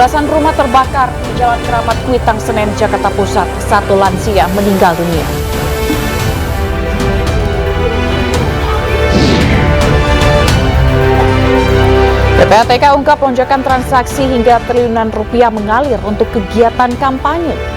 Belasan rumah terbakar di Jalan Keramat Kuitang, Senen, Jakarta Pusat. Satu lansia meninggal dunia. PPATK ungkap lonjakan transaksi hingga triliunan rupiah mengalir untuk kegiatan kampanye.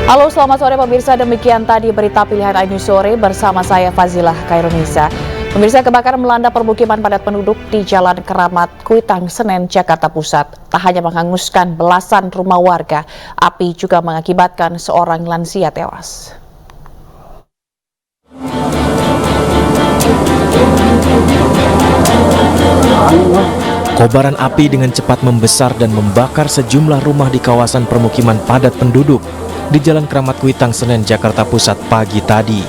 Halo, selamat sore pemirsa. Demikian tadi berita pilihan iNews sore bersama saya Fazilah Khairunisa. Pemirsa, kebakaran melanda permukiman padat penduduk di Jalan Keramat Kuitang, Senen, Jakarta Pusat. Tak hanya menghanguskan belasan rumah warga, api juga mengakibatkan seorang lansia tewas. Kobaran api dengan cepat membesar dan membakar sejumlah rumah di kawasan permukiman padat penduduk di Jalan Keramat Kuitang, Senen, Jakarta Pusat pagi tadi.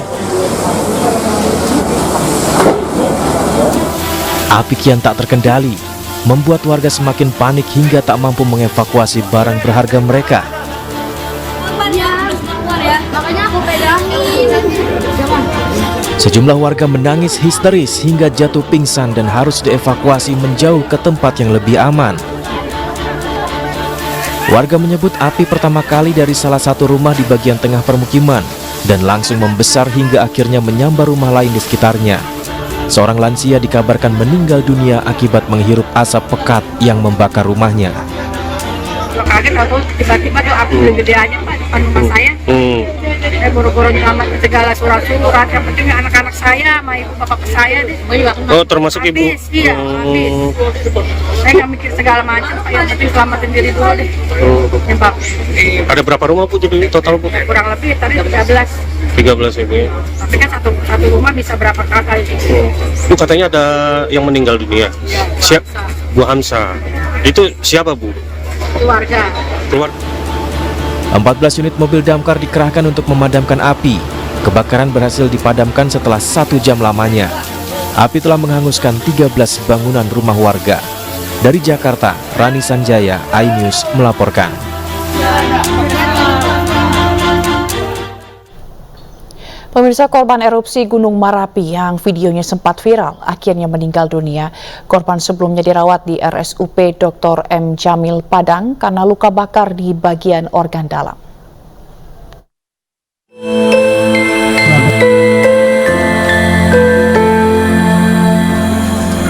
Api kian tak terkendali, membuat warga semakin panik hingga tak mampu mengevakuasi barang berharga mereka. Sejumlah warga menangis histeris hingga jatuh pingsan dan harus dievakuasi menjauh ke tempat yang lebih aman. Warga menyebut api pertama kali dari salah satu rumah di bagian tengah permukiman dan langsung membesar hingga akhirnya menyambar rumah lain di sekitarnya. Seorang lansia dikabarkan meninggal dunia akibat menghirup asap pekat yang membakar rumahnya. Kaget waktu tiba-tiba tuh api gede aja Pak depan rumah saya. Saya buru-buru nyelamat segala surat-surat, yang penting anak-anak saya sama ibu bapak saya deh. Oh, termasuk ibu? Iya, habis. Saya nggak mikir segala macam, yang penting selamatin diri dulu deh. Tembak. Ada berapa rumah Bu jadi total Bu? Kurang lebih tadi 13. 13 ibu. Tapi kan satu rumah bisa berapa kakak itu? Bu, katanya ada yang meninggal dunia. Siap, Bu Hamsa. Itu siapa Bu? Keluarga. 14 unit mobil damkar dikerahkan untuk memadamkan api. Kebakaran berhasil dipadamkan setelah 1 jam lamanya. Api telah menghanguskan 13 bangunan rumah warga. Dari Jakarta, Rani Sanjaya, iNews melaporkan. Pemirsa, korban erupsi Gunung Marapi yang videonya sempat viral akhirnya meninggal dunia. Korban sebelumnya dirawat di RSUP Dr. M. Jamil Padang karena luka bakar di bagian organ dalam.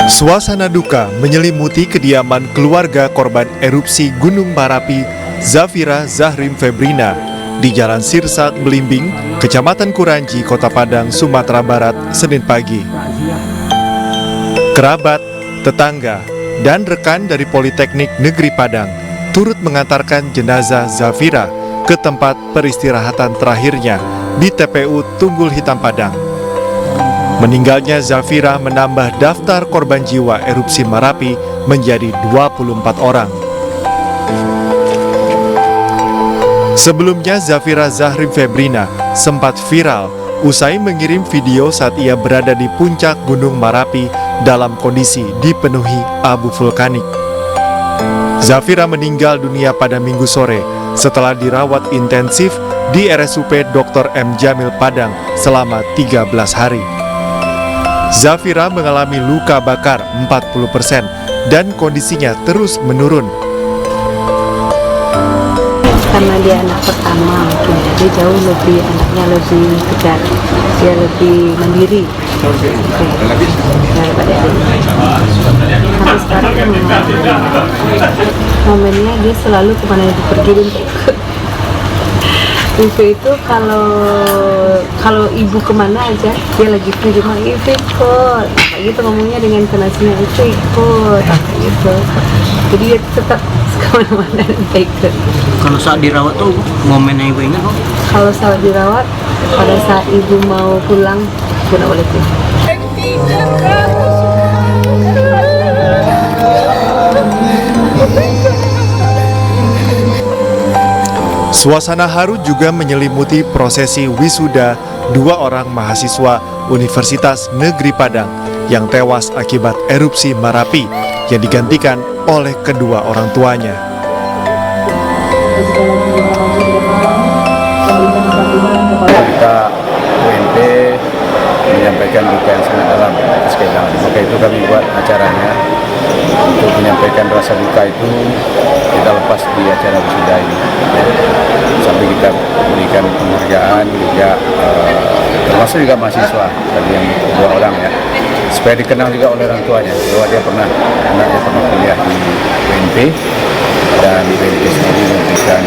Suasana duka menyelimuti kediaman keluarga korban erupsi Gunung Marapi, Zafira Zahrim Febrina, di Jalan Sirsak Belimbing, Kecamatan Kuranji, Kota Padang, Sumatera Barat, Senin pagi. Kerabat, tetangga, dan rekan dari Politeknik Negeri Padang turut mengantarkan jenazah Zafira ke tempat peristirahatan terakhirnya di TPU Tunggul Hitam Padang. Meninggalnya Zafira menambah daftar korban jiwa erupsi Marapi menjadi 24 orang. Sebelumnya, Zafira Zahrim Febrina sempat viral usai mengirim video saat ia berada di puncak Gunung Marapi dalam kondisi dipenuhi abu vulkanik. Zafira meninggal dunia pada Minggu sore setelah dirawat intensif di RSUP Dr. M. Jamil Padang selama 13 hari. Zafira mengalami luka bakar 40% dan kondisinya terus menurun. Karena dia anak pertama, jadi jauh lebih anaknya lebih tegar, dia lebih mandiri daripada adiknya. Sampai sekarang kan momennya dia selalu kemana dia pergi dan ikut. Ibu itu kalau ibu kemana aja dia lagi pergi rumah ibu ikut, kayak gitu ngomongnya dengan tonasinya itu ikut, kayak gitu. Jadi dia tetap kemana-mana dan ikut. Kalau saat dirawat tuh momen yang ibu ingat kok? Kalau saat dirawat, pada saat ibu mau pulang, ibu nggak boleh pulang. Suasana haru juga menyelimuti prosesi wisuda 2 orang mahasiswa Universitas Negeri Padang yang tewas akibat erupsi Marapi yang digantikan oleh kedua orang tuanya. Kita UNP menyampaikan duka yang sangat dalam atas kehilangan. Maka itu kami buat acaranya untuk menyampaikan rasa duka itu. Kita lepas di acara wisuda ini sampai kita berikan penghargaan juga termasuk juga mahasiswa tadi yang 2 orang ya, supaya dikenal juga oleh orang tuanya bahwa anaknya pernah kuliah di UNP dan UNP sendiri memberikan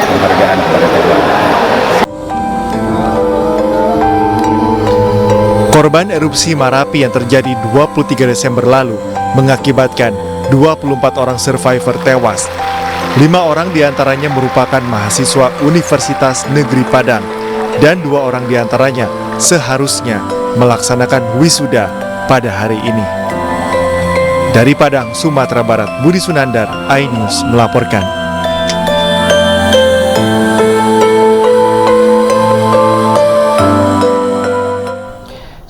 penghargaan kepada korban. Korban erupsi Marapi yang terjadi 23 Desember lalu mengakibatkan 24 orang survivor tewas. 5 orang diantaranya merupakan mahasiswa Universitas Negeri Padang dan 2 orang diantaranya seharusnya melaksanakan wisuda pada hari ini. Dari Padang, Sumatera Barat, Budi Sunandar, iNews melaporkan.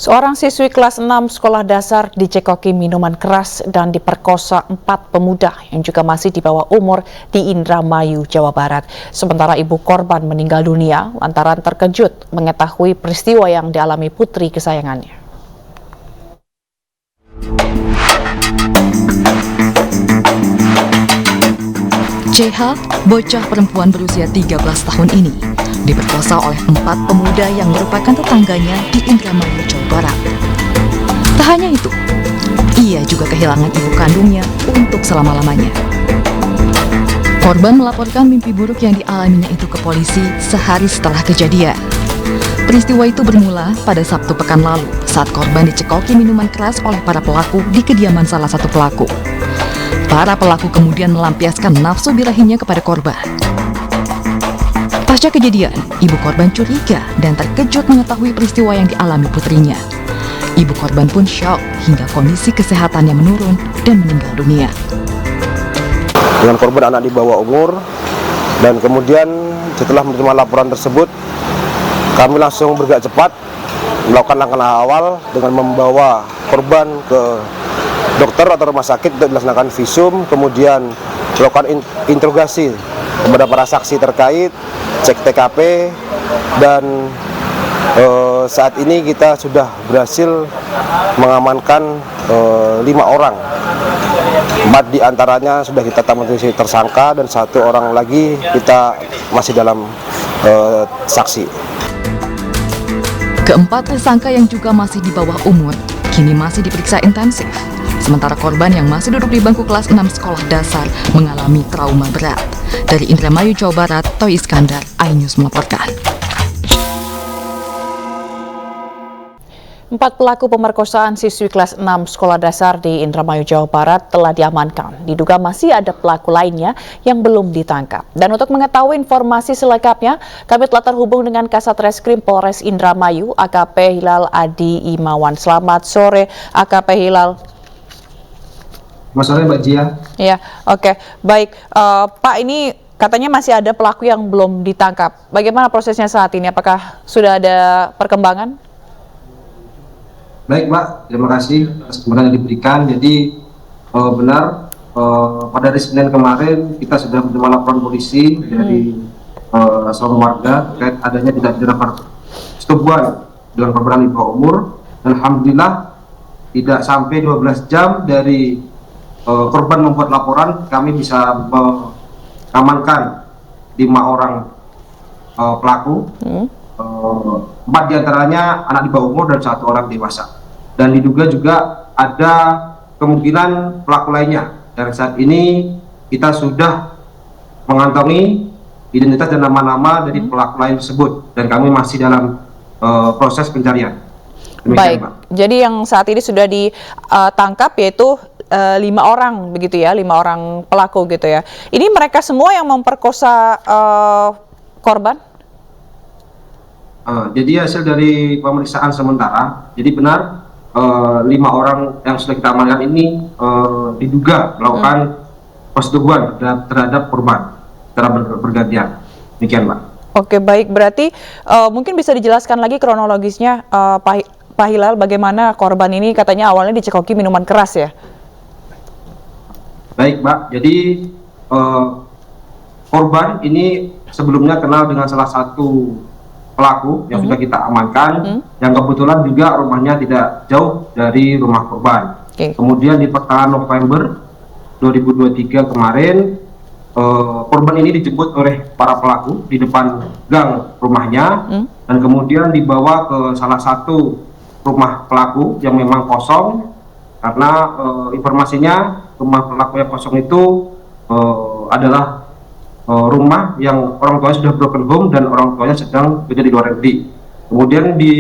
Seorang siswi kelas 6 sekolah dasar dicekoki minuman keras dan diperkosa 4 pemuda yang juga masih di bawah umur di Indramayu, Jawa Barat. Sementara ibu korban meninggal dunia lantaran terkejut mengetahui peristiwa yang dialami putri kesayangannya. CH, bocah perempuan berusia 13 tahun ini, diperkosa oleh 4 pemuda yang merupakan tetangganya di Indramayu, Jawa Barat. Tak hanya itu, ia juga kehilangan ibu kandungnya untuk selama-lamanya. Korban melaporkan mimpi buruk yang dialaminya itu ke polisi sehari setelah kejadian. Peristiwa itu bermula pada Sabtu pekan lalu saat korban dicekoki minuman keras oleh para pelaku di kediaman salah satu pelaku. Para pelaku kemudian melampiaskan nafsu birahinya kepada korban. Pasca kejadian, ibu korban curiga dan terkejut mengetahui peristiwa yang dialami putrinya. Ibu korban pun syok hingga kondisi kesehatannya menurun dan meninggal dunia. Dengan korban anak di bawah umur, dan kemudian setelah menerima laporan tersebut, kami langsung bergerak cepat melakukan langkah awal dengan membawa korban ke dokter atau rumah sakit untuk dilaksanakan visum, kemudian melakukan interogasi kepada para saksi terkait, cek TKP, dan saat ini kita sudah berhasil mengamankan 5 orang. 4 diantaranya sudah kita tetapkan tersangka dan 1 orang lagi kita masih dalam saksi. Keempat tersangka yang juga masih di bawah umur kini masih diperiksa intensif. Sementara korban yang masih duduk di bangku kelas 6 sekolah dasar mengalami trauma berat. Dari Indramayu, Jawa Barat, Toy Iskandar, iNews melaporkan. 4 pelaku pemerkosaan siswi kelas 6 sekolah dasar di Indramayu, Jawa Barat telah diamankan. Diduga masih ada pelaku lainnya yang belum ditangkap. Dan untuk mengetahui informasi selengkapnya, kami telah terhubung dengan Kasat Reskrim Polres Indramayu, AKP Hilal Adi Imawan. Selamat sore, AKP Hilal. Selamat sore, Mbak Jia. Ya, oke. Baik, Pak, ini katanya masih ada pelaku yang belum ditangkap. Bagaimana prosesnya saat ini? Apakah sudah ada perkembangan? Baik, Mbak. Terima kasih atas kesempatan yang diberikan. Jadi, benar, pada hari Senin kemarin kita sudah menerima laporan polisi dari seorang warga terkait adanya tidak pidana persetubuhan dengan korban di bawah umur. Dan alhamdulillah, tidak sampai 12 jam dari korban membuat laporan, kami bisa mengamankan 5 orang pelaku. 4 diantaranya anak di bawah umur dan 1 orang dewasa. Dan diduga juga ada kemungkinan pelaku lainnya. Dan saat ini kita sudah mengantongi identitas dan nama-nama dari pelaku lain tersebut. Dan kami masih dalam proses pencarian. Demikian, baik, Pak. Jadi yang saat ini sudah ditangkap yaitu 5 orang begitu ya, 5 orang pelaku gitu ya. Ini mereka semua yang memperkosa korban? Jadi hasil dari pemeriksaan sementara, jadi benar 5 orang yang sudah kita amankan ini diduga melakukan persetubuhan terhadap korban secara bergantian. Demikian, Pak. Oke, baik. Berarti mungkin bisa dijelaskan lagi kronologisnya, Pak Hilal, bagaimana korban ini katanya awalnya dicekoki minuman keras ya? Baik, Mbak. Jadi korban ini sebelumnya kenal dengan salah satu pelaku yang sudah kita amankan, yang kebetulan juga rumahnya tidak jauh dari rumah korban. Kemudian di pertengahan November 2023 kemarin, korban ini dijemput oleh para pelaku di depan gang rumahnya, dan kemudian dibawa ke salah satu rumah pelaku yang memang kosong, karena informasinya rumah pelaku yang kosong itu adalah rumah yang orang tuanya sudah broken home dan orang tuanya sedang bekerja di luar negeri. Kemudian di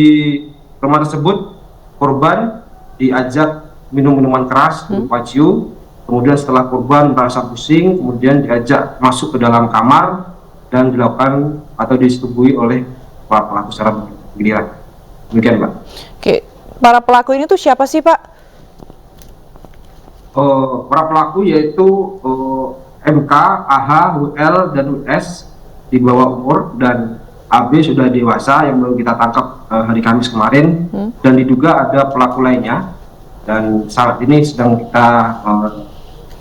rumah tersebut korban diajak minum minuman keras berupa ciu. Kemudian setelah korban merasa pusing, kemudian diajak masuk ke dalam kamar dan dilakukan atau disetubuhi oleh para pelaku secara giliran. Demikian, Pak. Oke, para pelaku ini tuh siapa sih, Pak? Para pelaku yaitu MK, AH, WL, dan US di bawah umur, dan AB sudah dewasa yang baru kita tangkap hari Kamis kemarin, dan diduga ada pelaku lainnya, dan saat ini sedang kita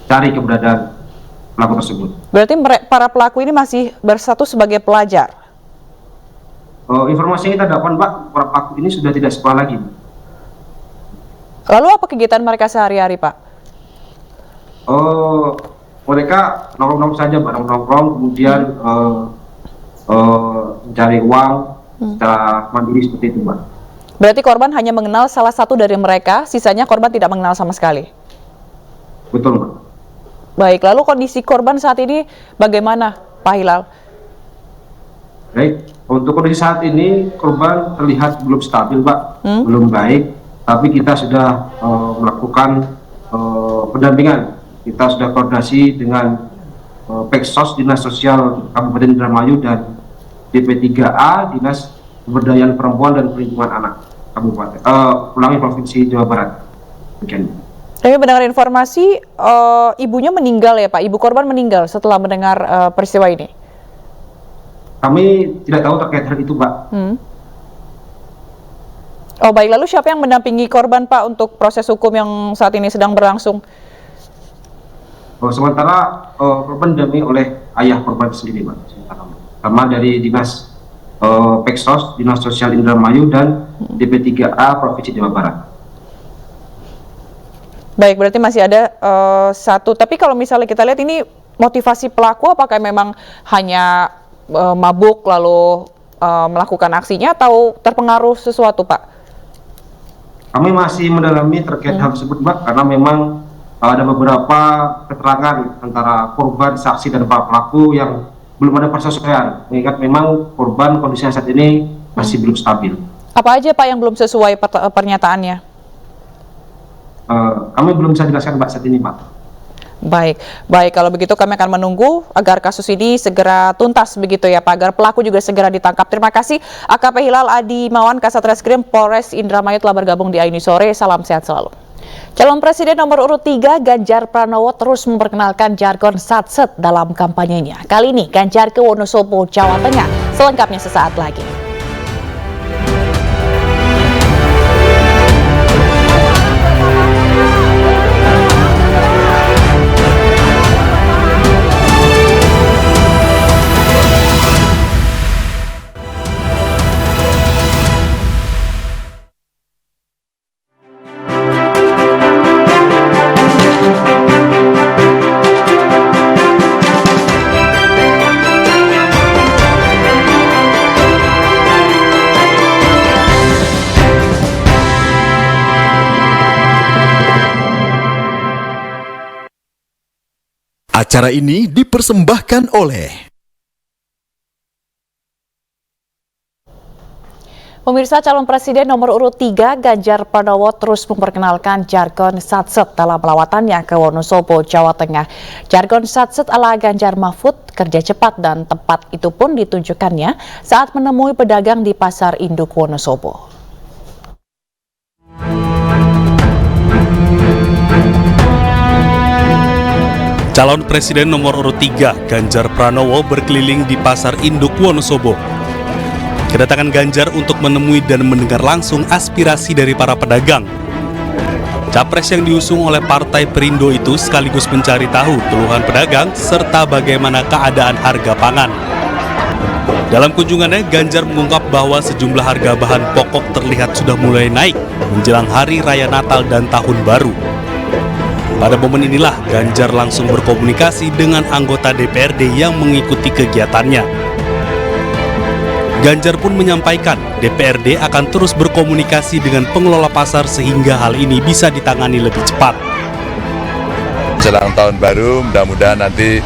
cari keberadaan pelaku tersebut. Berarti para pelaku ini masih berstatus sebagai pelajar? Informasi yang kita dapat, Pak, para pelaku ini sudah tidak sekolah lagi. Lalu apa kegiatan mereka sehari-hari, Pak? Mereka nongkrong saja, nongkrong, kemudian mencari uang secara mandiri seperti itu, Mbak. Berarti korban hanya mengenal salah satu dari mereka, sisanya korban tidak mengenal sama sekali? Betul, Mbak. Baik, lalu kondisi korban saat ini bagaimana, Pak Hilal? Baik, untuk kondisi saat ini korban terlihat belum stabil, Pak, belum baik, tapi kita sudah melakukan pendampingan. Kita sudah koordinasi dengan Peksos Dinas Sosial Kabupaten Indramayu dan DP3A Dinas Pemberdayaan Perempuan dan Perlindungan Anak Kabupaten Provinsi Jawa Barat. Mungkin. Tapi mendengar informasi ibunya meninggal ya, Pak. Ibu korban meninggal setelah mendengar peristiwa ini. Kami tidak tahu terkait hal itu, Pak. Oh baik, lalu siapa yang mendampingi korban, Pak, untuk proses hukum yang saat ini sedang berlangsung? Sementara korban didampingi oleh ayah korban sendiri, Pak. Sama dari Dinas Peksos, Dinas Sosial Indramayu, dan DP3A Provinsi Jawa Barat. Baik, berarti masih ada satu. Tapi kalau misalnya kita lihat ini motivasi pelaku, apakah memang hanya mabuk lalu melakukan aksinya atau terpengaruh sesuatu, Pak? Kami masih mendalami terkait hal tersebut, Pak, karena memang ada beberapa keterangan antara korban, saksi, dan para pelaku yang belum ada persesuaian. Mengingat memang korban kondisinya saat ini masih belum stabil. Apa aja, Pak, yang belum sesuai pernyataannya? Kami belum bisa jelaskan, Pak, saat ini, Pak. Baik, kalau begitu kami akan menunggu agar kasus ini segera tuntas begitu ya, Pak, agar pelaku juga segera ditangkap. Terima kasih AKP Hilal Adi Mawan, Kasat Reskrim Polres Indramayu telah bergabung di AINews Sore. Salam sehat selalu. Calon Presiden nomor urut 3 Ganjar Pranowo terus memperkenalkan jargon satset dalam kampanyenya. Kali ini Ganjar ke Wonosobo, Jawa Tengah. Selengkapnya sesaat lagi. Acara ini dipersembahkan oleh Pemirsa, calon presiden nomor urut 3 Ganjar Pranowo terus memperkenalkan jargon satset dalam lawatannya ke Wonosobo, Jawa Tengah. Jargon satset ala Ganjar Mahfud, kerja cepat dan tepat itu pun ditunjukkannya saat menemui pedagang di Pasar Induk Wonosobo. Calon Presiden nomor urut 3 Ganjar Pranowo berkeliling di Pasar Induk Wonosobo. Kedatangan Ganjar untuk menemui dan mendengar langsung aspirasi dari para pedagang. Capres yang diusung oleh Partai Perindo itu sekaligus mencari tahu keluhan pedagang serta bagaimana keadaan harga pangan. Dalam kunjungannya, Ganjar mengungkap bahwa sejumlah harga bahan pokok terlihat sudah mulai naik menjelang Hari Raya Natal dan Tahun Baru. Pada momen inilah Ganjar langsung berkomunikasi dengan anggota DPRD yang mengikuti kegiatannya. Ganjar pun menyampaikan DPRD akan terus berkomunikasi dengan pengelola pasar sehingga hal ini bisa ditangani lebih cepat. Jelang tahun baru, mudah-mudahan nanti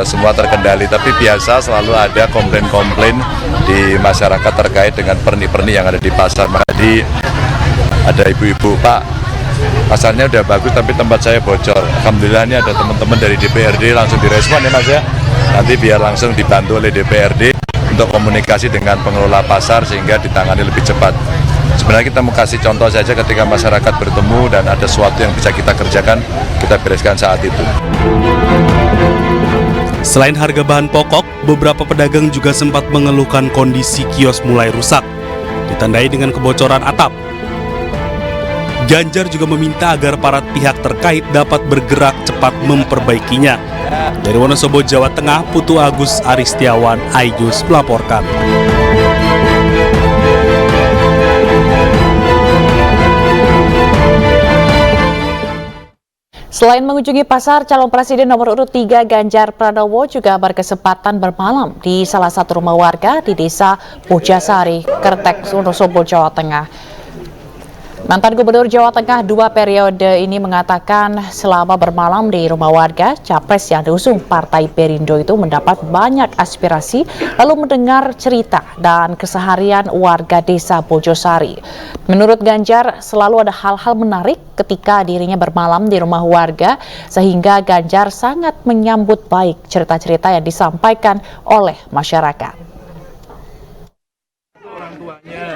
semua terkendali. Tapi biasa selalu ada komplain-komplain di masyarakat terkait dengan pernik-pernik yang ada di pasar. Jadi ada ibu-ibu, Pak, pasarnya udah bagus tapi tempat saya bocor. Alhamdulillah ini ada teman-teman dari DPRD langsung direspon ya Mas ya. Nanti biar langsung dibantu oleh DPRD untuk komunikasi dengan pengelola pasar sehingga ditangani lebih cepat. Sebenarnya kita mau kasih contoh saja ketika masyarakat bertemu dan ada sesuatu yang bisa kita kerjakan, kita bereskan saat itu. Selain harga bahan pokok, beberapa pedagang juga sempat mengeluhkan kondisi kios mulai rusak, ditandai dengan kebocoran atap. Ganjar juga meminta agar para pihak terkait dapat bergerak cepat memperbaikinya. Dari Wonosobo, Jawa Tengah, Putu Agus Aristiawan, iNews melaporkan. Selain mengunjungi pasar, calon presiden nomor urut 3 Ganjar Pranowo juga berkesempatan bermalam di salah satu rumah warga di Desa Pujasari, Kertek, Wonosobo, Jawa Tengah. Mantan Gubernur Jawa Tengah 2 periode ini mengatakan selama bermalam di rumah warga, capres yang diusung Partai Perindo itu mendapat banyak aspirasi lalu mendengar cerita dan keseharian warga Desa Pujasari. Menurut Ganjar, selalu ada hal-hal menarik ketika dirinya bermalam di rumah warga sehingga Ganjar sangat menyambut baik cerita-cerita yang disampaikan oleh masyarakat. Orang tuanya.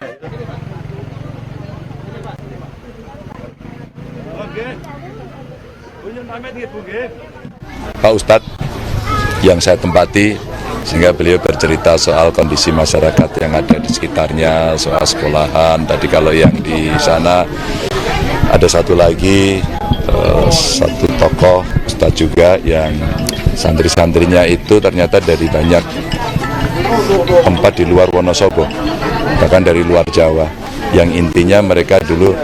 Pak Ustadz yang saya tempati sehingga beliau bercerita soal kondisi masyarakat yang ada di sekitarnya, soal sekolahan. Tadi kalau yang di sana ada satu lagi, satu tokoh Ustadz juga yang santri-santrinya itu ternyata dari banyak tempat di luar Wonosobo, bahkan dari luar Jawa, yang intinya mereka dulu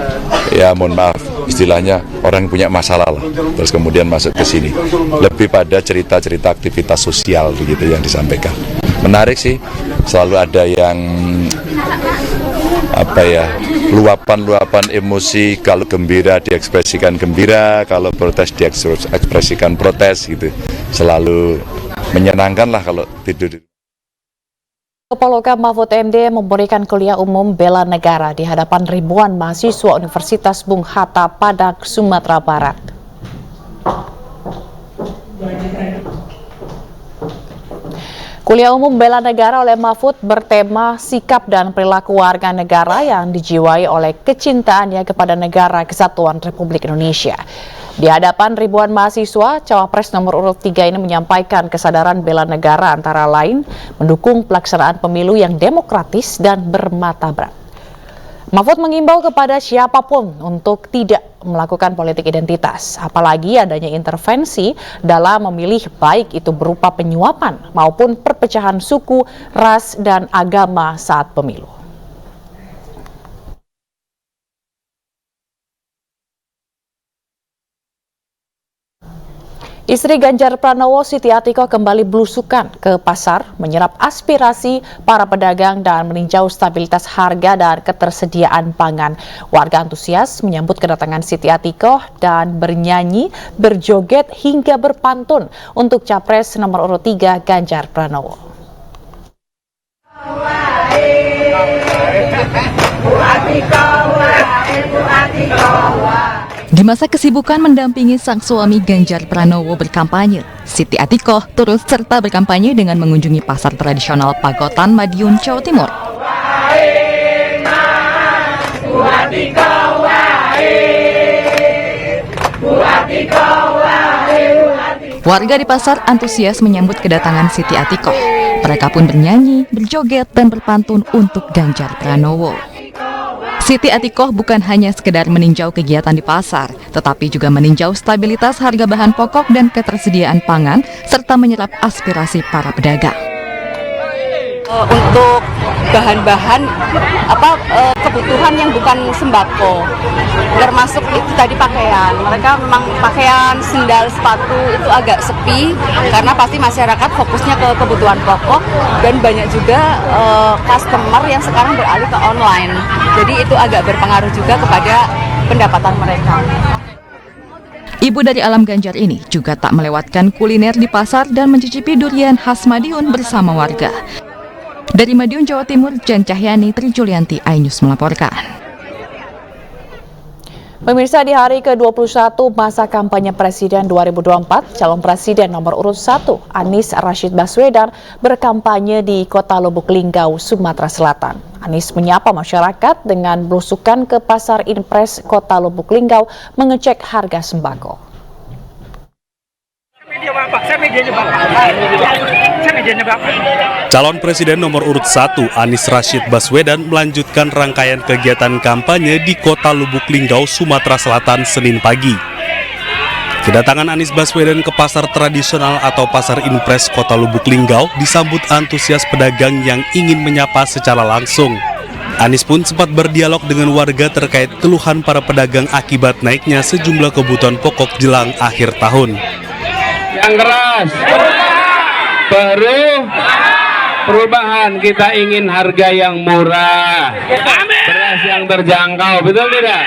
ya mohon maaf istilahnya orang yang punya masalah lah, terus kemudian masuk ke sini. Lebih pada cerita-cerita aktivitas sosial begitu yang disampaikan. Menarik sih, selalu ada yang luapan-luapan emosi. Kalau gembira diekspresikan gembira, kalau protes diekspresikan protes gitu. Selalu menyenangkan lah kalau tidur. Polokam Mahfud MD memberikan kuliah umum bela negara di hadapan ribuan mahasiswa Universitas Bung Hatta, Padang, Sumatera Barat. Kuliah umum bela negara oleh Mahfud bertema sikap dan perilaku warga negara yang dijiwai oleh kecintaannya kepada negara kesatuan Republik Indonesia. Di hadapan ribuan mahasiswa, Cawapres nomor urut 3 ini menyampaikan kesadaran bela negara antara lain mendukung pelaksanaan pemilu yang demokratis dan bermartabat. Mahfud mengimbau kepada siapapun untuk tidak melakukan politik identitas, apalagi adanya intervensi dalam memilih baik itu berupa penyuapan maupun perpecahan suku, ras, dan agama saat pemilu. Istri Ganjar Pranowo, Siti Atiko, kembali belusukan ke pasar, menyerap aspirasi para pedagang dan meninjau stabilitas harga dan ketersediaan pangan. Warga antusias menyambut kedatangan Siti Atiko dan bernyanyi, berjoget hingga berpantun untuk Capres nomor urut 3 Ganjar Pranowo. Di masa kesibukan mendampingi sang suami Ganjar Pranowo berkampanye, Siti Atiko turut serta berkampanye dengan mengunjungi pasar tradisional Pagotan, Madiun, Jawa Timur. Warga di pasar antusias menyambut kedatangan Siti Atiko. Mereka pun bernyanyi, berjoget, dan berpantun untuk Ganjar Pranowo. Siti Atikoh bukan hanya sekedar meninjau kegiatan di pasar, tetapi juga meninjau stabilitas harga bahan pokok dan ketersediaan pangan, serta menyerap aspirasi para pedagang. Untuk bahan-bahan kebutuhan yang bukan sembako, termasuk itu tadi pakaian. Mereka memang pakaian, sendal, sepatu itu agak sepi karena pasti masyarakat fokusnya ke kebutuhan pokok, dan banyak juga customer yang sekarang beralih ke online. Jadi itu agak berpengaruh juga kepada pendapatan mereka. Ibu dari Alam Ganjar ini juga tak melewatkan kuliner di pasar dan mencicipi durian khas Madiun bersama warga. Dari Madiun, Jawa Timur, Jan Cahyani, Tri Julianti, iNews melaporkan. Pemirsa, di hari ke-21 masa kampanye Presiden 2024, calon Presiden nomor urut 1 Anies Rashid Baswedan berkampanye di Kota Lubuk Linggau, Sumatera Selatan. Anies menyapa masyarakat dengan belusukan ke Pasar Impres Kota Lubuk Linggau mengecek harga sembako. Calon Presiden nomor urut 1 Anies Rashid Baswedan melanjutkan rangkaian kegiatan kampanye di Kota Lubuk Linggau, Sumatera Selatan, Senin pagi. Kedatangan Anies Baswedan ke pasar tradisional atau Pasar Impres Kota Lubuk Linggau disambut antusias pedagang yang ingin menyapa secara langsung. Anies pun sempat berdialog dengan warga terkait keluhan para pedagang akibat naiknya sejumlah kebutuhan pokok jelang akhir tahun. Yang keras, baru perubahan, kita ingin harga yang murah, beras yang terjangkau, betul tidak?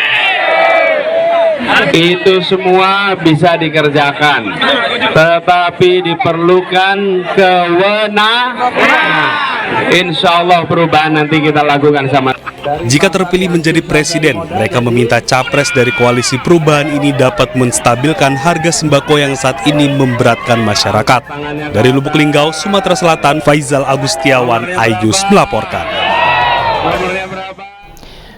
Itu semua bisa dikerjakan, tetapi diperlukan kewenangan. Insya Allah perubahan nanti kita lakukan sama. Jika terpilih menjadi presiden, mereka meminta capres dari koalisi perubahan ini dapat menstabilkan harga sembako yang saat ini memberatkan masyarakat. Dari Lubuk Linggau, Sumatera Selatan, Faizal Agustiawan, iNews melaporkan.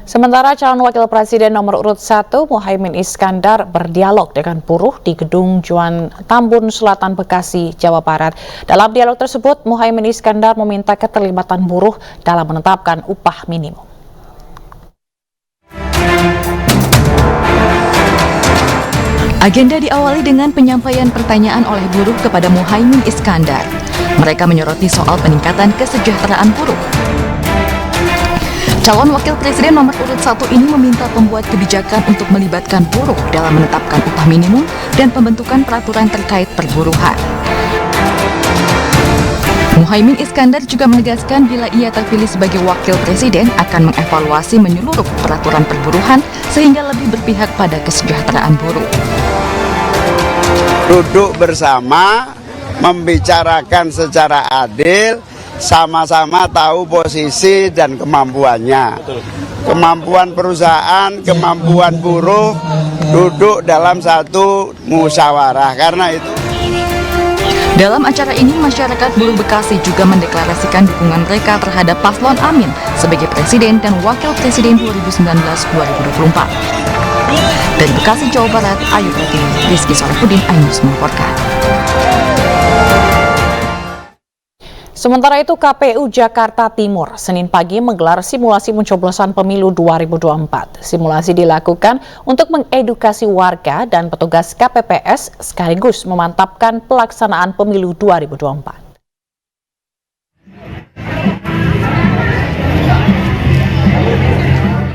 Sementara calon wakil presiden nomor urut 1 Muhaimin Iskandar berdialog dengan buruh di Gedung Juan Tambun Selatan, Bekasi, Jawa Barat. Dalam dialog tersebut, Muhaimin Iskandar meminta keterlibatan buruh dalam menetapkan upah minimum. Agenda diawali dengan penyampaian pertanyaan oleh buruh kepada Muhaimin Iskandar. Mereka menyoroti soal peningkatan kesejahteraan buruh. Calon wakil presiden nomor urut 1 ini meminta pembuat kebijakan untuk melibatkan buruh dalam menetapkan upah minimum dan pembentukan peraturan terkait perburuhan. Muhaimin Iskandar juga menegaskan bila ia terpilih sebagai wakil presiden akan mengevaluasi menyeluruh peraturan perburuhan sehingga lebih berpihak pada kesejahteraan buruh. Duduk bersama, membicarakan secara adil, sama-sama tahu posisi dan kemampuannya. Kemampuan perusahaan, kemampuan buruh, duduk dalam satu musyawarah. Karena itu. Dalam acara ini, masyarakat buruh Bekasi juga mendeklarasikan dukungan mereka terhadap Paslon Amin sebagai Presiden dan Wakil Presiden 2019-2024. Dari Bekasi, Jawa Barat, Ayu Pratiwi, Rizky Solefuddin, iNews melaporkan. Sementara itu, KPU Jakarta Timur Senin pagi menggelar simulasi pencoblosan pemilu 2024. Simulasi dilakukan untuk mengedukasi warga dan petugas KPPS sekaligus memantapkan pelaksanaan pemilu 2024.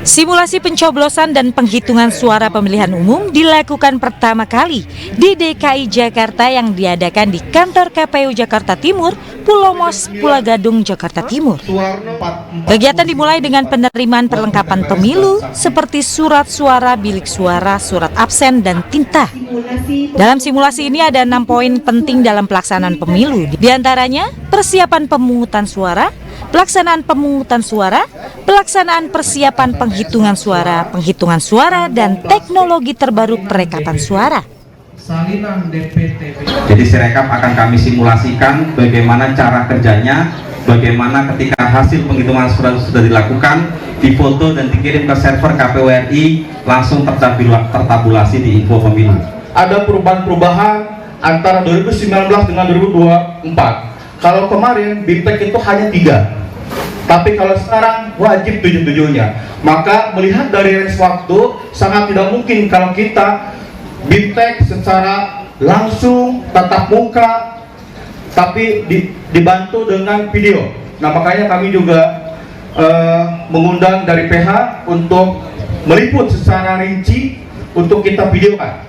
Simulasi pencoblosan dan penghitungan suara pemilihan umum dilakukan pertama kali di DKI Jakarta yang diadakan di kantor KPU Jakarta Timur, Pulau Mos, Pulau Gadung, Jakarta Timur. Kegiatan dimulai dengan penerimaan perlengkapan pemilu seperti surat suara, bilik suara, surat absen, dan tinta. Dalam simulasi ini ada 6 poin penting dalam pelaksanaan pemilu, di antaranya persiapan pemungutan suara, pelaksanaan pemungutan suara, pelaksanaan persiapan penghitungan suara, dan teknologi terbaru perekapan suara. Jadi Sirekap akan kami simulasikan bagaimana cara kerjanya, bagaimana ketika hasil penghitungan suara sudah dilakukan, difoto dan dikirim ke server KPU RI, langsung tertabulasi di info pemilu. Ada perubahan-perubahan antara 2019 dengan 2024. Kalau kemarin BIMTEK itu hanya 3. Tapi kalau sekarang wajib 7-7-nya. Maka melihat dari range waktu sangat tidak mungkin kalau kita biptek secara langsung tatap muka, tapi dibantu dengan video. Nah makanya kami juga mengundang dari PH untuk meliput secara rinci untuk kita videokan.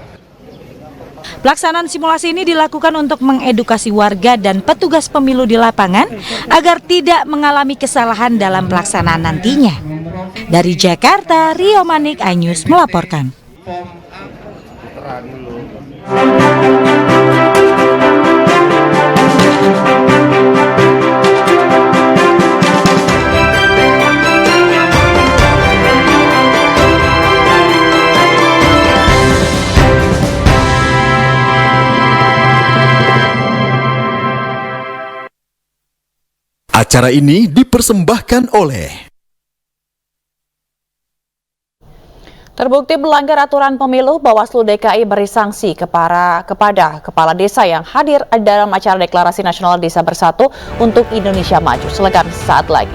Pelaksanaan simulasi ini dilakukan untuk mengedukasi warga dan petugas pemilu di lapangan agar tidak mengalami kesalahan dalam pelaksanaan nantinya. Dari Jakarta, Rio Manik, iNews melaporkan. Acara ini dipersembahkan oleh Terbukti melanggar aturan pemilu, Bawaslu DKI beri sanksi kepada kepala desa yang hadir dalam acara Deklarasi Nasional Desa Bersatu untuk Indonesia Maju. Selengkapnya saat lagi.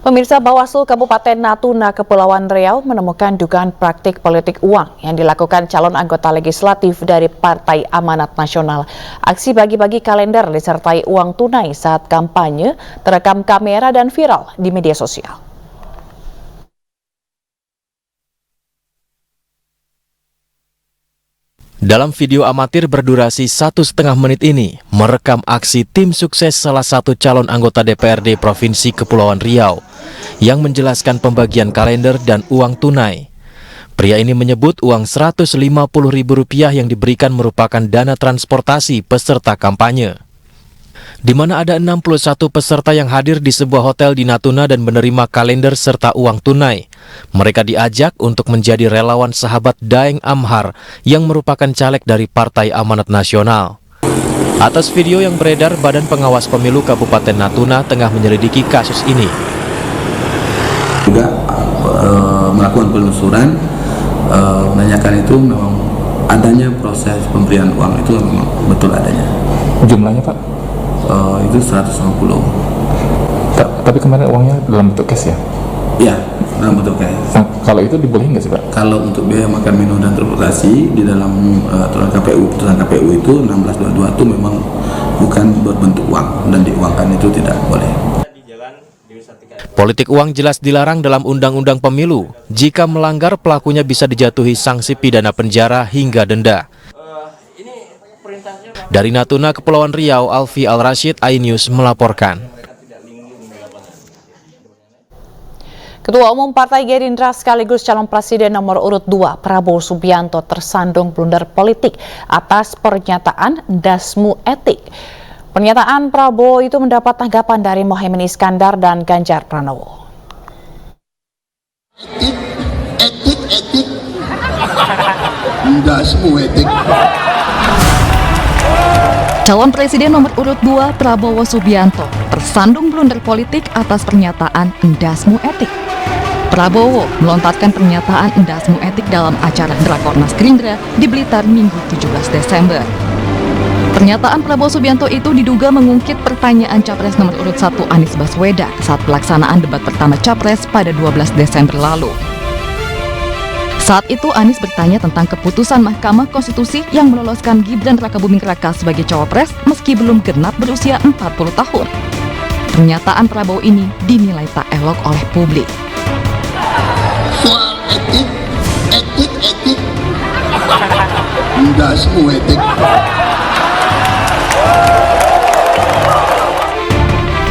Pemirsa, Bawaslu Kabupaten Natuna, Kepulauan Riau menemukan dugaan praktik politik uang yang dilakukan calon anggota legislatif dari Partai Amanat Nasional. Aksi bagi-bagi kalender disertai uang tunai saat kampanye terekam kamera dan viral di media sosial. Dalam video amatir berdurasi 1,5 menit ini, merekam aksi tim sukses salah satu calon anggota DPRD Provinsi Kepulauan Riau yang menjelaskan pembagian kalender dan uang tunai. Pria ini menyebut uang Rp150.000 yang diberikan merupakan dana transportasi peserta kampanye, di mana ada 61 peserta yang hadir di sebuah hotel di Natuna dan menerima kalender serta uang tunai. Mereka diajak untuk menjadi relawan sahabat Daeng Amhar yang merupakan caleg dari Partai Amanat Nasional. Atas video yang beredar, Badan Pengawas Pemilu Kabupaten Natuna tengah menyelidiki kasus ini. Juga melakukan penelusuran, menanyakan itu memang adanya proses pemberian uang itu memang betul adanya. Jumlahnya Pak? Itu 150. Tapi kemarin uangnya dalam bentuk cash ya? Iya, dalam bentuk cash. Nah, kalau itu dibolehin nggak sih Pak? Kalau untuk biaya makan, minum, dan transportasi di dalam aturan KPU, putusan KPU itu 1622 itu memang bukan berbentuk uang dan diuangkan itu tidak boleh. Politik uang jelas dilarang dalam Undang-Undang Pemilu. Jika melanggar, pelakunya bisa dijatuhi sanksi pidana penjara hingga denda. Dari Natuna, Kepulauan Riau, Alfi Al-Rashid, iNews melaporkan. Ketua Umum Partai Gerindra sekaligus calon presiden nomor urut 2 Prabowo Subianto tersandung blunder politik atas pernyataan dasmu etik. Pernyataan Prabowo itu mendapat tanggapan dari Mohaimin Iskandar dan Ganjar Pranowo. Etik, dasmu etik. Calon Presiden nomor urut 2 Prabowo Subianto tersandung blunder politik atas pernyataan endasmu etik. Prabowo melontarkan pernyataan endasmu etik dalam acara Rakornas Gerindra di Blitar Minggu 17 Desember. Pernyataan Prabowo Subianto itu diduga mengungkit pertanyaan Capres nomor urut 1 Anies Baswedan saat pelaksanaan debat pertama Capres pada 12 Desember lalu. Saat itu Anies bertanya tentang keputusan Mahkamah Konstitusi yang meloloskan Gibran Rakabuming Raka sebagai cawapres meski belum genap berusia 40 tahun. Pernyataan Prabowo ini dinilai tak elok oleh publik. Soal etik. Dasmu etik.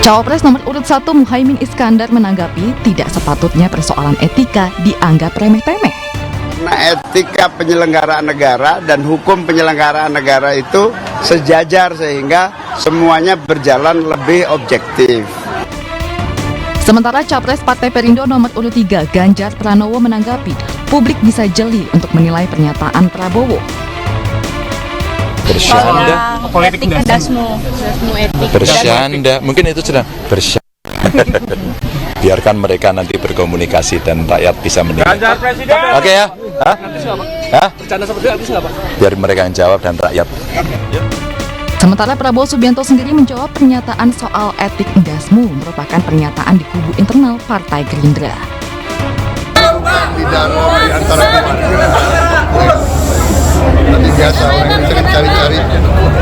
Cawapres nomor urut 1 Mohaimin Iskandar menanggapi tidak sepatutnya persoalan etika dianggap remeh-temeh. Karena etika penyelenggaraan negara dan hukum penyelenggaraan negara itu sejajar sehingga semuanya berjalan lebih objektif. Sementara Capres Partai Perindo nomor urut 3 Ganjar Pranowo menanggapi publik bisa jeli untuk menilai pernyataan Prabowo. Bersyanda. Politik dasmu etik. Bersyanda, mungkin itu sedang bersyanda. Biarkan mereka nanti berkomunikasi dan rakyat bisa menilai. Oke ya? Hah? Hah? Bercanda seperti itu nggak Pak? Biar mereka yang jawab dan rakyat. Sementara Prabowo Subianto sendiri menjawab pernyataan soal etik endasmu merupakan pernyataan di kubu internal Partai Gerindra. Di antara keluarga. Nanti biasa orang Indonesia kan cari-cari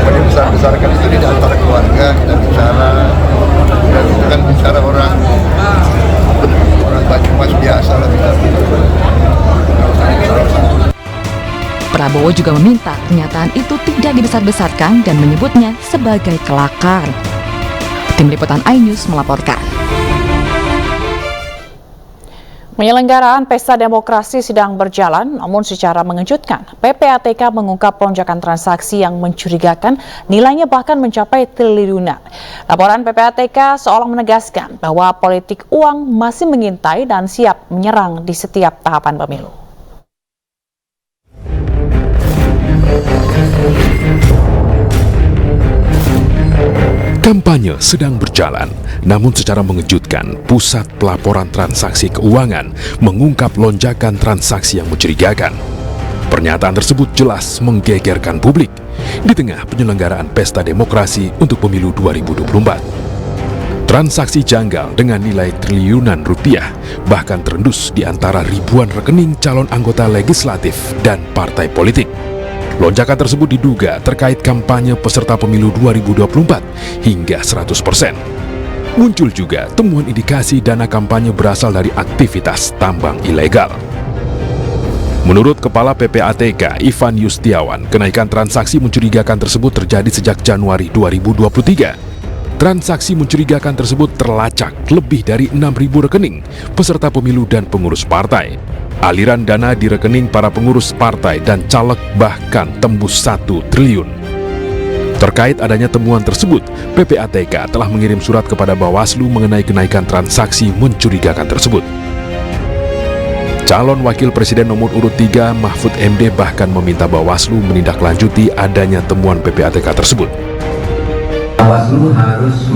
membesar-besarkan itu di antara keluarga, kita bicara dan itu kan bicara orang Banyumas biasa lah kita. Prabowo juga meminta pernyataan itu tidak dibesar-besarkan dan menyebutnya sebagai kelakar. Tim Liputan iNews melaporkan. Penyelenggaraan Pesta Demokrasi sedang berjalan, namun secara mengejutkan, PPATK mengungkap lonjakan transaksi yang mencurigakan, nilainya bahkan mencapai triliunan. Laporan PPATK seolah menegaskan bahwa politik uang masih mengintai dan siap menyerang di setiap tahapan pemilu. Kampanye sedang berjalan, namun secara mengejutkan, Pusat Pelaporan Transaksi Keuangan mengungkap lonjakan transaksi yang mencurigakan. Pernyataan tersebut jelas menggegerkan publik di tengah penyelenggaraan Pesta Demokrasi untuk Pemilu 2024. Transaksi janggal dengan nilai triliunan rupiah bahkan terendus di antara ribuan rekening calon anggota legislatif dan partai politik. Lonjakan tersebut diduga terkait kampanye peserta pemilu 2024 hingga 100%. Muncul juga temuan indikasi dana kampanye berasal dari aktivitas tambang ilegal. Menurut Kepala PPATK Ivan Yustiawan, kenaikan transaksi mencurigakan tersebut terjadi sejak Januari 2023. Transaksi mencurigakan tersebut terlacak lebih dari 6.000 rekening peserta pemilu dan pengurus partai. Aliran dana di rekening para pengurus partai dan caleg bahkan tembus 1 triliun. Terkait adanya temuan tersebut, PPATK telah mengirim surat kepada Bawaslu mengenai kenaikan transaksi mencurigakan tersebut. Calon Wakil Presiden nomor urut 3 Mahfud MD bahkan meminta Bawaslu menindaklanjuti adanya temuan PPATK tersebut. Bawaslu harus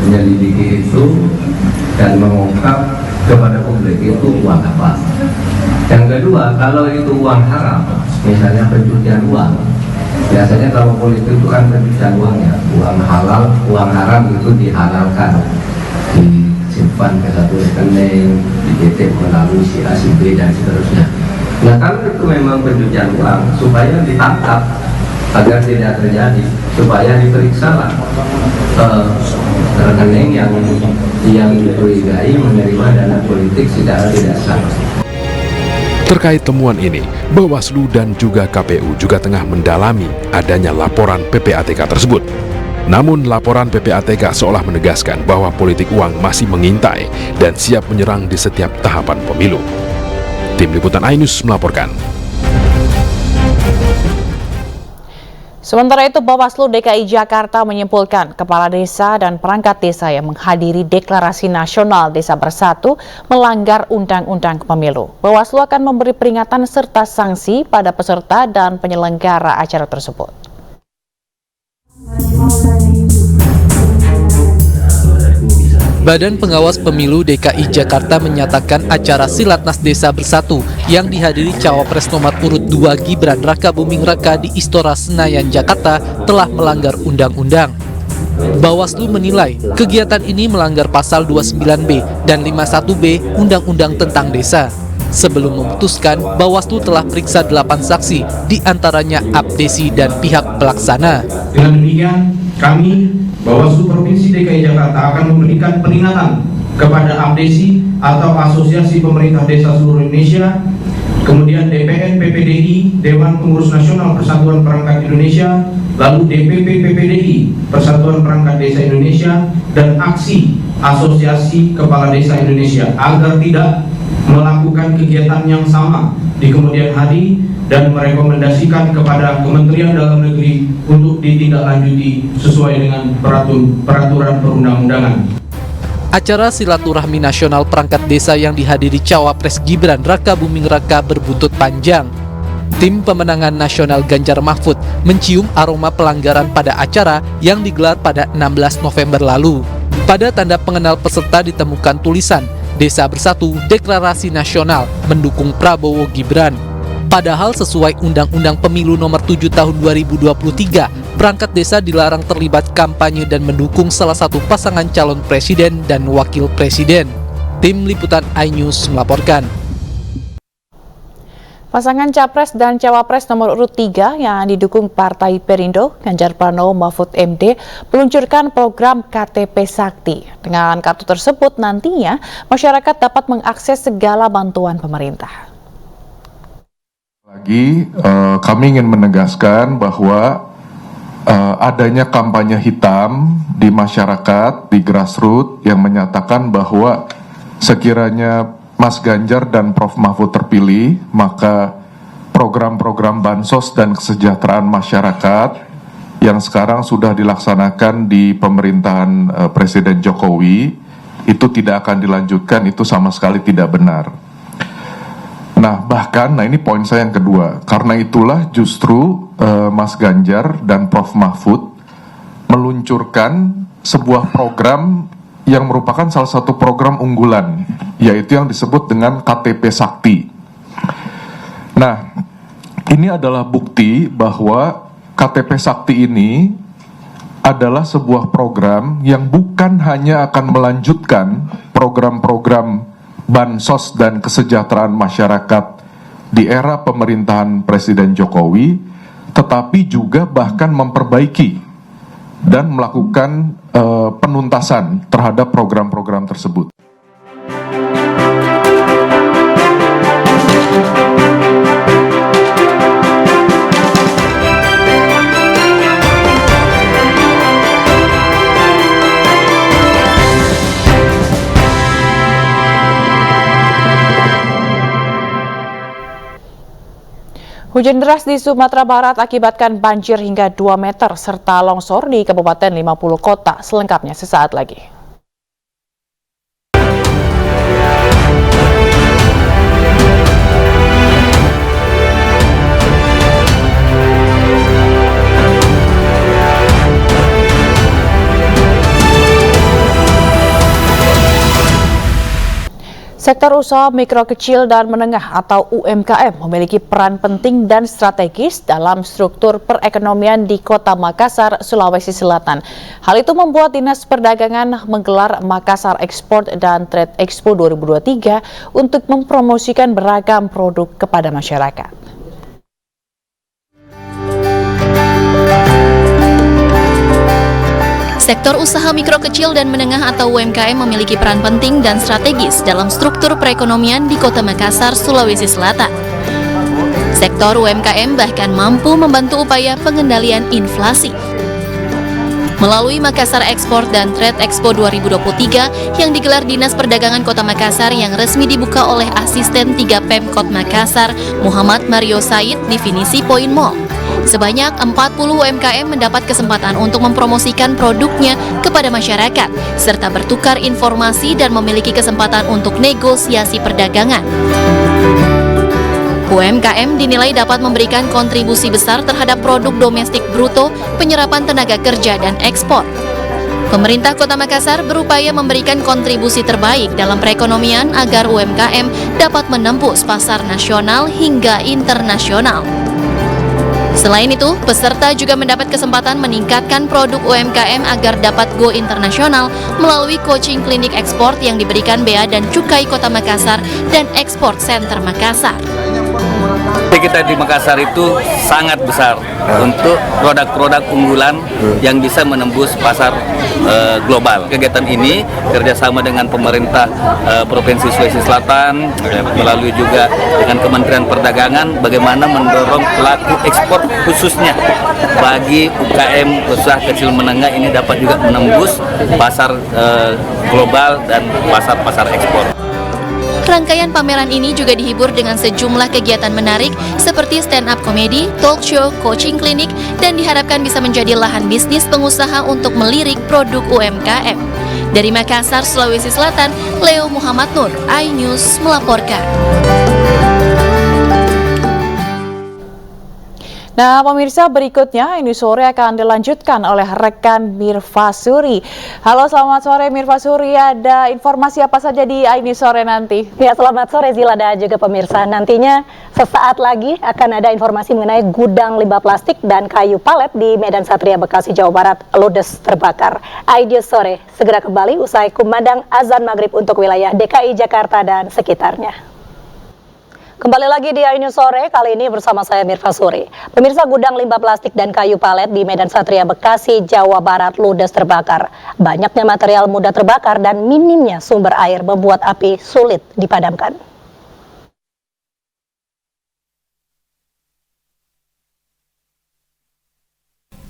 menyelidiki itu dan mengungkap kepada publik itu uang apa. Yang kedua, kalau itu uang haram, misalnya pencucian uang, biasanya kalau politik itu kan pencucian uang ya, uang halal, uang haram itu dihalalkan, disimpan ke satu rekening, dititip melalui si A, si B dan seterusnya. Nah kalau itu memang pencucian uang, supaya ditangkap agar tidak terjadi, supaya diperiksa lah rekening yang dicurigai menerima dana politik secara tidak sah. Terkait temuan ini, Bawaslu dan juga KPU juga tengah mendalami adanya laporan PPATK tersebut. Namun laporan PPATK seolah menegaskan bahwa politik uang masih mengintai dan siap menyerang di setiap tahapan pemilu. Tim Liputan iNews melaporkan. Sementara itu, Bawaslu DKI Jakarta menyimpulkan kepala desa dan perangkat desa yang menghadiri Deklarasi Nasional Desa Bersatu melanggar Undang-Undang Pemilu. Bawaslu akan memberi peringatan serta sanksi pada peserta dan penyelenggara acara tersebut. Badan Pengawas Pemilu DKI Jakarta menyatakan acara Silatnas Desa Bersatu yang dihadiri Cawapres nomor urut 2 Gibran Rakabuming Raka di Istora Senayan, Jakarta telah melanggar undang-undang. Bawaslu menilai kegiatan ini melanggar pasal 29B dan 51B Undang-Undang tentang Desa. Sebelum memutuskan, Bawaslu telah periksa 8 saksi, diantaranya abdesi dan pihak pelaksana. Dengan demikian, kami Bawaslu Provinsi DKI Jakarta akan memberikan peringatan kepada abdesi atau Asosiasi Pemerintah Desa Seluruh Indonesia, kemudian DPN PPDI, Dewan Pengurus Nasional Persatuan Perangkat Indonesia, lalu DPP PPDI, Persatuan Perangkat Desa Indonesia, dan Aksi Asosiasi Kepala Desa Indonesia agar tidak melakukan kegiatan yang sama di kemudian hari dan merekomendasikan kepada Kementerian Dalam Negeri untuk ditindaklanjuti sesuai dengan peraturan perundang-undangan. Acara Silaturahmi Nasional Perangkat Desa yang dihadiri Cawapres Gibran Rakabuming Raka berbuntut panjang. Tim pemenangan nasional Ganjar Mahfud mencium aroma pelanggaran pada acara yang digelar pada 16 November lalu. Pada tanda pengenal peserta ditemukan tulisan Desa Bersatu Deklarasi Nasional mendukung Prabowo Gibran. Padahal sesuai Undang-Undang Pemilu Nomor 7 Tahun 2023, perangkat desa dilarang terlibat kampanye dan mendukung salah satu pasangan calon presiden dan wakil presiden. Tim Liputan iNews melaporkan. Pasangan Capres dan Cawapres nomor urut 3 yang didukung Partai Perindo, Ganjar Pranowo Mahfud MD, meluncurkan program KTP Sakti. Dengan kartu tersebut nantinya masyarakat dapat mengakses segala bantuan pemerintah. Kami ingin menegaskan bahwa adanya kampanye hitam di masyarakat, di grassroots yang menyatakan bahwa sekiranya Mas Ganjar dan Prof. Mahfud terpilih, maka program-program bansos dan kesejahteraan masyarakat yang sekarang sudah dilaksanakan di pemerintahan Presiden Jokowi itu tidak akan dilanjutkan, itu sama sekali tidak benar. Nah, ini poin saya yang kedua. Karena itulah justru Mas Ganjar dan Prof. Mahfud meluncurkan sebuah program yang merupakan salah satu program unggulan, yaitu yang disebut dengan KTP Sakti. Nah, ini adalah bukti bahwa KTP Sakti ini adalah sebuah program yang bukan hanya akan melanjutkan program-program bansos dan kesejahteraan masyarakat di era pemerintahan Presiden Jokowi, tetapi juga bahkan memperbaiki dan melakukan penuntasan terhadap program-program tersebut. Hujan deras di Sumatera Barat akibatkan banjir hingga 2 meter serta longsor di Kabupaten 50 kota. Selengkapnya sesaat lagi. Sektor usaha mikro kecil dan menengah atau UMKM memiliki peran penting dan strategis dalam struktur perekonomian di Kota Makassar, Sulawesi Selatan. Hal itu membuat Dinas Perdagangan menggelar Makassar Export dan Trade Expo 2023 untuk mempromosikan beragam produk kepada masyarakat. Sektor usaha mikro kecil dan menengah atau UMKM memiliki peran penting dan strategis dalam struktur perekonomian di Kota Makassar, Sulawesi Selatan. Sektor UMKM bahkan mampu membantu upaya pengendalian inflasi. Melalui Makassar Export dan Trade Expo 2023 yang digelar Dinas Perdagangan Kota Makassar yang resmi dibuka oleh Asisten 3 Pemkot Makassar, Muhammad Mario Said di Finisi Point Mall. Sebanyak 40 UMKM mendapat kesempatan untuk mempromosikan produknya kepada masyarakat, serta bertukar informasi dan memiliki kesempatan untuk negosiasi perdagangan. UMKM dinilai dapat memberikan kontribusi besar terhadap produk domestik bruto, penyerapan tenaga kerja, dan ekspor. Pemerintah Kota Makassar berupaya memberikan kontribusi terbaik dalam perekonomian agar UMKM dapat menembus pasar nasional hingga internasional. Selain itu, peserta juga mendapat kesempatan meningkatkan produk UMKM agar dapat go internasional melalui coaching klinik ekspor yang diberikan Bea dan Cukai Kota Makassar dan Export Center Makassar. Kita di Makassar itu sangat besar untuk produk-produk unggulan yang bisa menembus pasar global. Kegiatan ini kerjasama dengan pemerintah Provinsi Sulawesi Selatan, melalui juga dengan Kementerian Perdagangan, bagaimana mendorong pelaku ekspor khususnya bagi UKM usaha kecil menengah ini dapat juga menembus pasar global dan pasar-pasar ekspor. Rangkaian pameran ini juga dihibur dengan sejumlah kegiatan menarik seperti stand-up komedi, talk show, coaching klinik, dan diharapkan bisa menjadi lahan bisnis pengusaha untuk melirik produk UMKM. Dari Makassar, Sulawesi Selatan, Leo Muhammad Nur, iNews melaporkan. Nah, pemirsa, berikutnya ini sore akan dilanjutkan oleh rekan Mirva Suri. Halo, selamat sore Mirva Suri. Ada informasi apa saja di ini sore nanti? Ya, selamat sore Zila dan juga pemirsa. Nantinya sesaat lagi akan ada informasi mengenai gudang limbah plastik dan kayu palet di Medan Satria, Bekasi, Jawa Barat ludes terbakar. News sore segera kembali usai kumandang azan maghrib untuk wilayah DKI Jakarta dan sekitarnya. Kembali lagi di News Sore, kali ini bersama saya Mirva Suri. Pemirsa, gudang limbah plastik dan kayu palet di Medan Satria, Bekasi, Jawa Barat ludes terbakar. Banyaknya material mudah terbakar dan minimnya sumber air membuat api sulit dipadamkan.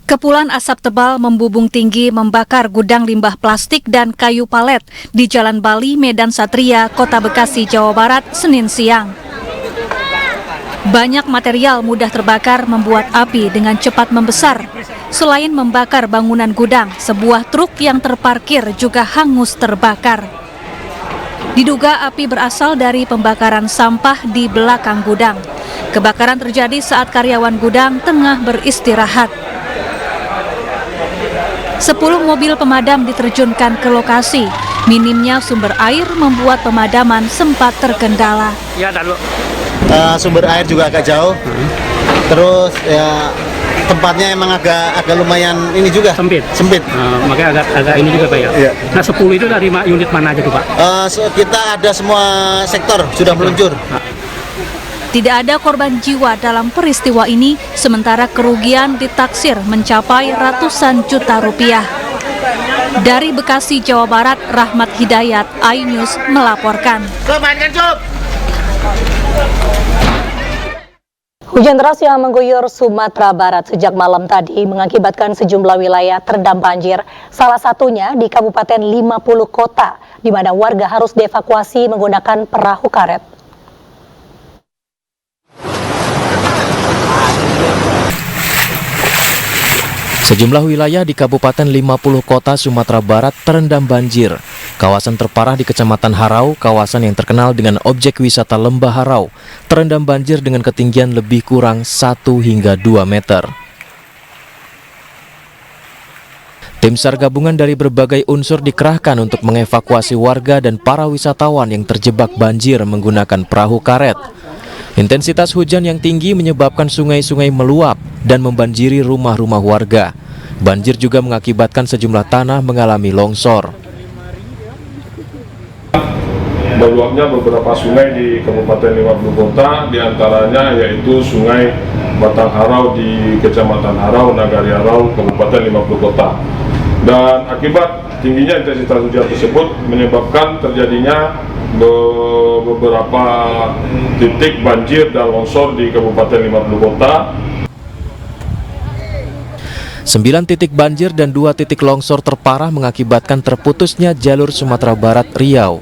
Kepulan asap tebal membubung tinggi membakar gudang limbah plastik dan kayu palet di Jalan Bali, Medan Satria, Kota Bekasi, Jawa Barat, Senin siang. Banyak material mudah terbakar membuat api dengan cepat membesar. Selain membakar bangunan gudang, sebuah truk yang terparkir juga hangus terbakar. Diduga api berasal dari pembakaran sampah di belakang gudang. Kebakaran terjadi saat karyawan gudang tengah beristirahat. 10 mobil pemadam diterjunkan ke lokasi. Minimnya sumber air membuat pemadaman sempat terkendala. Sumber air juga agak jauh. Terus ya tempatnya emang agak lumayan ini juga sempit. Makanya agak ini juga Pak ya. Iya. Nah 10 itu dari unit mana aja tuh Pak? Kita ada semua sektor sudah meluncur. Tidak ada korban jiwa dalam peristiwa ini, sementara kerugian ditaksir mencapai ratusan juta rupiah. Dari Bekasi, Jawa Barat, Rahmat Hidayat, iNews melaporkan. Hujan deras yang mengguyur Sumatera Barat sejak malam tadi mengakibatkan sejumlah wilayah terendam banjir. Salah satunya di Kabupaten 50 Kota, di mana warga harus dievakuasi menggunakan perahu karet. Sejumlah wilayah di Kabupaten 50 Kota Sumatera Barat terendam banjir. Kawasan terparah di Kecamatan Harau, kawasan yang terkenal dengan objek wisata Lembah Harau, terendam banjir dengan ketinggian lebih kurang 1 hingga 2 meter. Tim SAR gabungan dari berbagai unsur dikerahkan untuk mengevakuasi warga dan para wisatawan yang terjebak banjir menggunakan perahu karet. Intensitas hujan yang tinggi menyebabkan sungai-sungai meluap dan membanjiri rumah-rumah warga. Banjir juga mengakibatkan sejumlah tanah mengalami longsor. Meluapnya beberapa sungai di Kabupaten 50 Kota, diantaranya yaitu Sungai Batang Harau di Kecamatan Harau, Nagari Harau, Kabupaten 50 Kota. Dan akibat tingginya intensitas hujan tersebut menyebabkan terjadinya beberapa titik banjir dan longsor di Kabupaten 50 Kota. 9 titik banjir dan 2 titik longsor terparah mengakibatkan terputusnya jalur Sumatera Barat Riau.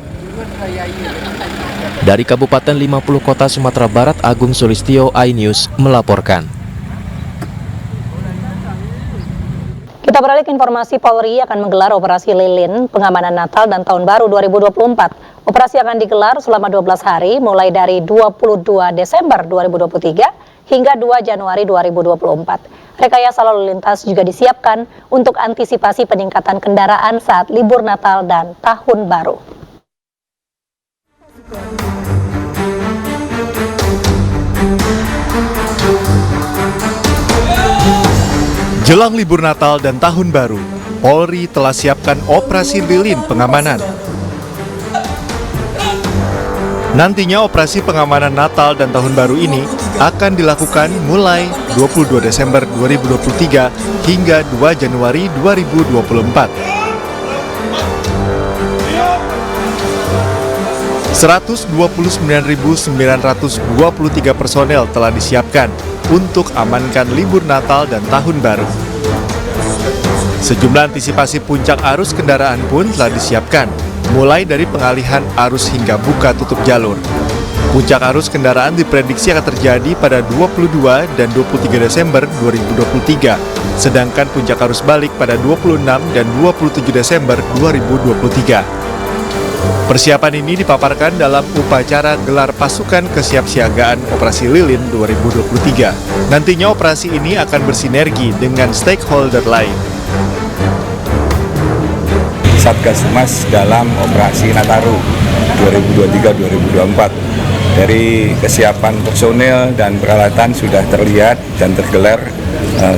Dari Kabupaten 50 Kota Sumatera Barat, Agung Sulistyo, iNews melaporkan. Kita beralih ke informasi. Polri akan menggelar operasi lilin pengamanan Natal dan Tahun Baru 2024. Operasi akan digelar selama 12 hari mulai dari 22 Desember 2023 hingga 2 Januari 2024. Rekayasa lalu lintas juga disiapkan untuk antisipasi peningkatan kendaraan saat libur Natal dan Tahun Baru. Jelang libur Natal dan Tahun Baru, Polri telah siapkan operasi lilin pengamanan. Nantinya operasi pengamanan Natal dan Tahun Baru ini akan dilakukan mulai 22 Desember 2023 hingga 2 Januari 2024. 129.923 personel telah disiapkan untuk amankan libur Natal dan Tahun Baru. Sejumlah antisipasi puncak arus kendaraan pun telah disiapkan, mulai dari pengalihan arus hingga buka tutup jalur. Puncak arus kendaraan diprediksi akan terjadi pada 22 dan 23 Desember 2023, sedangkan puncak arus balik pada 26 dan 27 Desember 2023. Persiapan ini dipaparkan dalam upacara gelar pasukan kesiapsiagaan Operasi Lilin 2023. Nantinya operasi ini akan bersinergi dengan stakeholder lain. Satgas Mas dalam Operasi Nataru 2023-2024. Dari kesiapan personel dan peralatan sudah terlihat dan tergelar,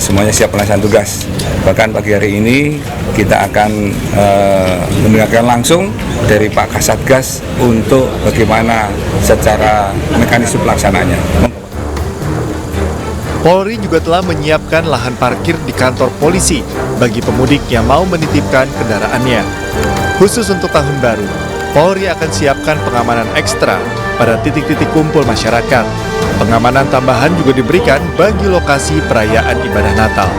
semuanya siap melaksanakan tugas. Bahkan pagi hari ini kita akan mendengarkan langsung dari Pak Kasatgas untuk bagaimana secara mekanisme pelaksanaannya. Polri juga telah menyiapkan lahan parkir di kantor polisi bagi pemudik yang mau menitipkan kendaraannya. Khusus untuk tahun baru, Polri akan siapkan pengamanan ekstra pada titik-titik kumpul masyarakat. Pengamanan tambahan juga diberikan bagi lokasi perayaan ibadah Natal.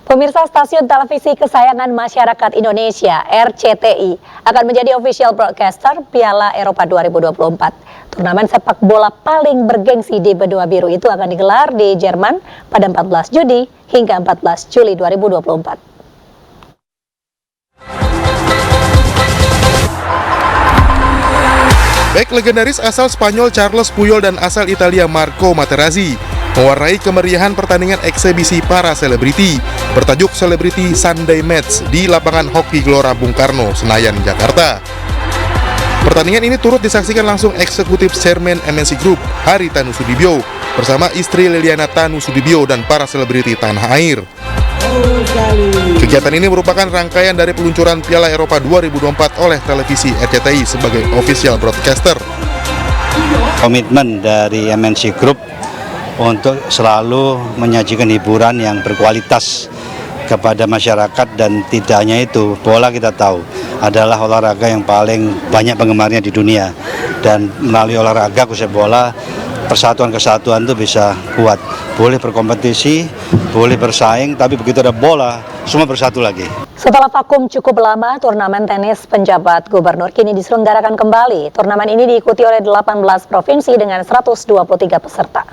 Pemirsa, stasiun televisi kesayangan masyarakat Indonesia, RCTI, akan menjadi official broadcaster Piala Eropa 2024. Turnamen sepak bola paling bergengsi di benua biru itu akan digelar di Jerman pada 14 Juni hingga 14 Juli 2024. Bek legendaris asal Spanyol Carlos Puyol dan asal Italia Marco Materazzi mewarnai kemeriahan pertandingan eksebisi para selebriti bertajuk Celebrity Sunday Match di lapangan hoki Gelora Bung Karno, Senayan, Jakarta. Pertandingan ini turut disaksikan langsung eksekutif Chairman MNC Group, Hari Tanu Sudibyo, bersama istri Liliana Tanu Sudibyo dan para selebriti tanah air. Kegiatan ini merupakan rangkaian dari peluncuran Piala Eropa 2024 oleh televisi RCTI sebagai official broadcaster. Komitmen dari MNC Group untuk selalu menyajikan hiburan yang berkualitas kepada masyarakat, dan tidak hanya itu, bola kita tahu adalah olahraga yang paling banyak penggemarnya di dunia, dan melalui olahraga khususnya bola, persatuan-kesatuan itu bisa kuat. Boleh berkompetisi, boleh bersaing, tapi begitu ada bola, semua bersatu lagi. Setelah vakum cukup lama, turnamen tenis penjabat gubernur kini diselenggarakan kembali. Turnamen ini diikuti oleh 18 provinsi dengan 123 peserta.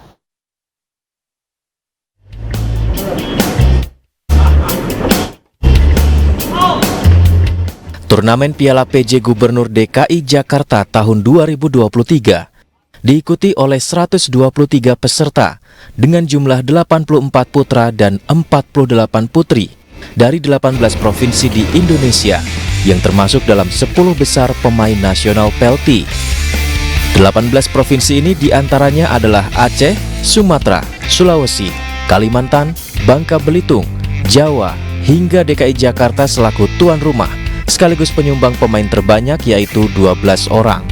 Turnamen Piala PJ Gubernur DKI Jakarta tahun 2023 diikuti oleh 123 peserta dengan jumlah 84 putra dan 48 putri dari 18 provinsi di Indonesia yang termasuk dalam 10 besar pemain nasional PLT. 18 provinsi ini diantaranya adalah Aceh, Sumatera, Sulawesi, Kalimantan, Bangka Belitung, Jawa, hingga DKI Jakarta selaku tuan rumah sekaligus penyumbang pemain terbanyak yaitu 12 orang.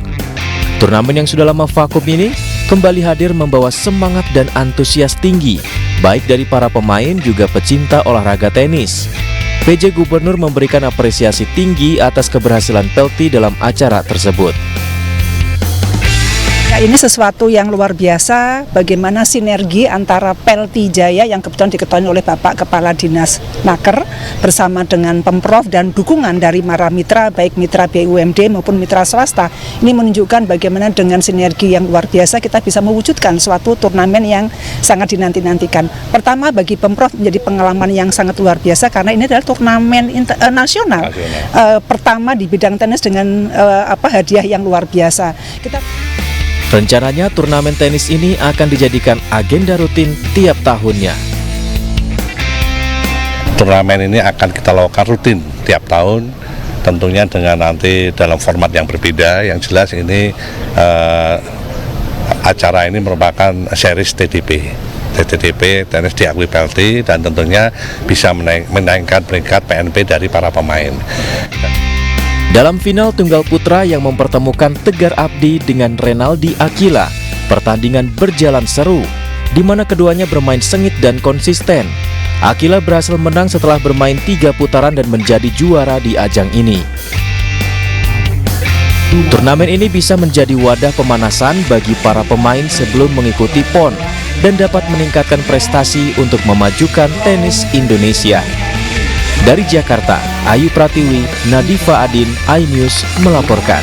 Turnamen yang sudah lama vakum ini kembali hadir membawa semangat dan antusias tinggi, baik dari para pemain juga pecinta olahraga tenis. PJ Gubernur memberikan apresiasi tinggi atas keberhasilan PLT dalam acara tersebut. Ini sesuatu yang luar biasa, bagaimana sinergi antara PLT Jaya yang kebetulan diketahui oleh Bapak Kepala Dinas Naker bersama dengan Pemprov dan dukungan dari para mitra, baik mitra BUMD maupun mitra swasta. Ini menunjukkan bagaimana dengan sinergi yang luar biasa kita bisa mewujudkan suatu turnamen yang sangat dinanti-nantikan. Pertama, bagi Pemprov menjadi pengalaman yang sangat luar biasa karena ini adalah turnamen nasional. Pertama di bidang tenis dengan hadiah yang luar biasa. Rencananya turnamen tenis ini akan dijadikan agenda rutin tiap tahunnya. Turnamen ini akan kita lakukan rutin tiap tahun, tentunya dengan nanti dalam format yang berbeda. Yang jelas ini acara ini merupakan series TDP tenis diakui PLT, dan tentunya bisa menaikkan peringkat PNP dari para pemain. Dalam final tunggal putra yang mempertemukan Tegar Abdi dengan Renaldi Akila, pertandingan berjalan seru, di mana keduanya bermain sengit dan konsisten. Akila berhasil menang setelah bermain 3 putaran dan menjadi juara di ajang ini. Turnamen ini bisa menjadi wadah pemanasan bagi para pemain sebelum mengikuti PON dan dapat meningkatkan prestasi untuk memajukan tenis Indonesia. Dari Jakarta, Ayu Pratiwi, Nadifa Adin, iNews melaporkan.